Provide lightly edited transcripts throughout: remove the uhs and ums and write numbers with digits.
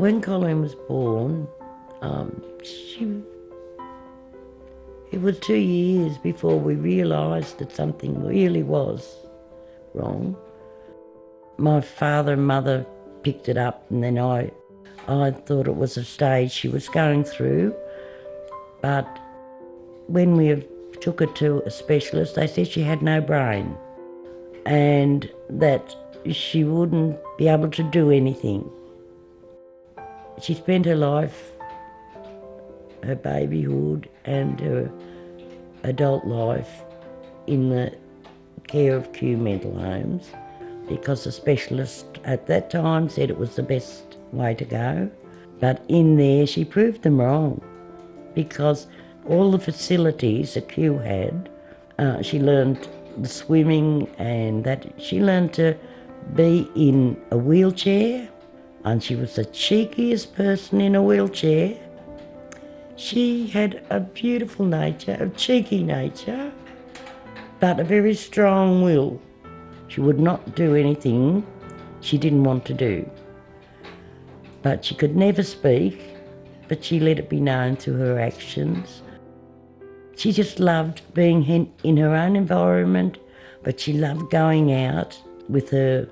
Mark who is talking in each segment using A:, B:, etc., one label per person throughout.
A: When Colleen was born, it was 2 years before we realised that something really was wrong. My father and mother picked it up, and then I thought it was a stage she was going through. But when we took her to a specialist, they said she had no brain and that she wouldn't be able to do anything. She spent her life, her babyhood and her adult life in the care of Kew mental homes because the specialist at that time said it was the best way to go. But in there she proved them wrong because all the facilities that Kew had, she learned the swimming and that she learned to be in a wheelchair, and she was the cheekiest person in a wheelchair. She had a beautiful nature, a cheeky nature, but a very strong will. She would not do anything she didn't want to do. But she could never speak, but she let it be known through her actions. She just loved being in her own environment, but she loved going out with her,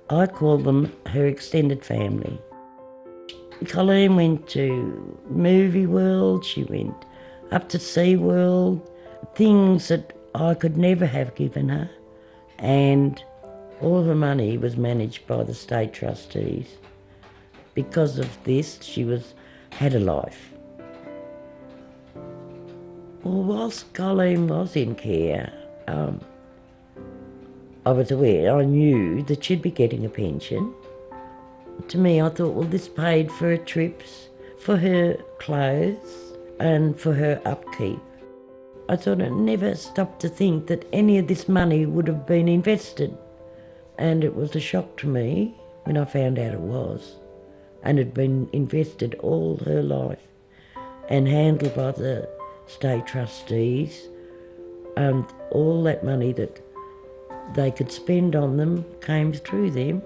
A: I call them her extended family. Colleen went to Movie World, she went up to Sea World, things that I could never have given her, and all her money was managed by the State Trustees. Because of this, she had a life. Well, whilst Colleen was in care, I was aware, I knew that she'd be getting a pension. To me, I thought, well, this paid for her trips, for her clothes and for her upkeep. I thought I never stopped to think that any of this money would have been invested. And it was a shock to me when I found out it was, and had been invested all her life and handled by the State Trustees, and all that money that they could spend on them came through them.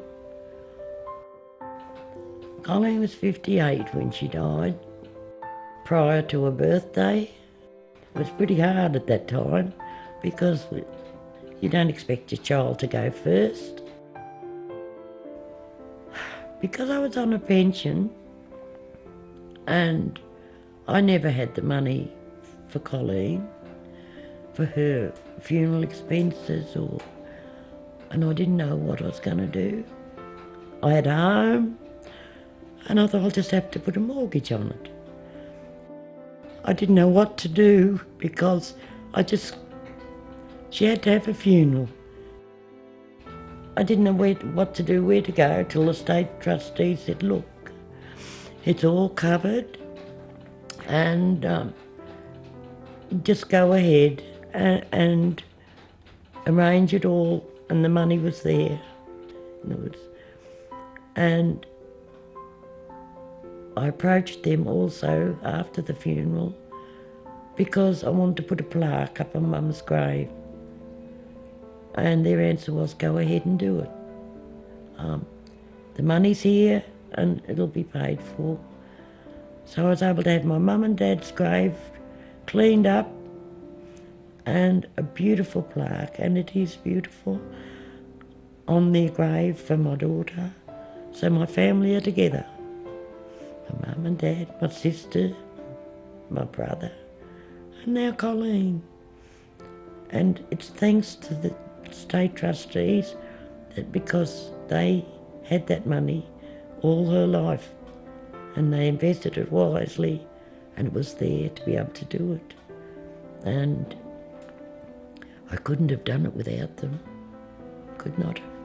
A: Colleen was 58 when she died. Prior to her birthday, it was pretty hard at that time because you don't expect your child to go first. Because I was on a pension and I never had the money for Colleen, for her funeral expenses, and I didn't know what I was going to do. I had a home and I thought I'll just have to put a mortgage on it. I didn't know what to do because she had to have a funeral. I didn't know what to do, where to go, till the State Trustees said, look, it's all covered and just go ahead and arrange it all, and the money was there. And I approached them also after the funeral because I wanted to put a plaque up on Mum's grave. And their answer was, go ahead and do it. The money's here and it'll be paid for. So I was able to have my mum and dad's grave cleaned up and a beautiful plaque, and it is beautiful, on their grave for my daughter. So my family are together. My mum and dad, my sister, my brother, and now Colleen. And it's thanks to the State Trustees that because they had that money all her life and they invested it wisely, and it was there to be able to do it. And I couldn't have done it without them. Could not have.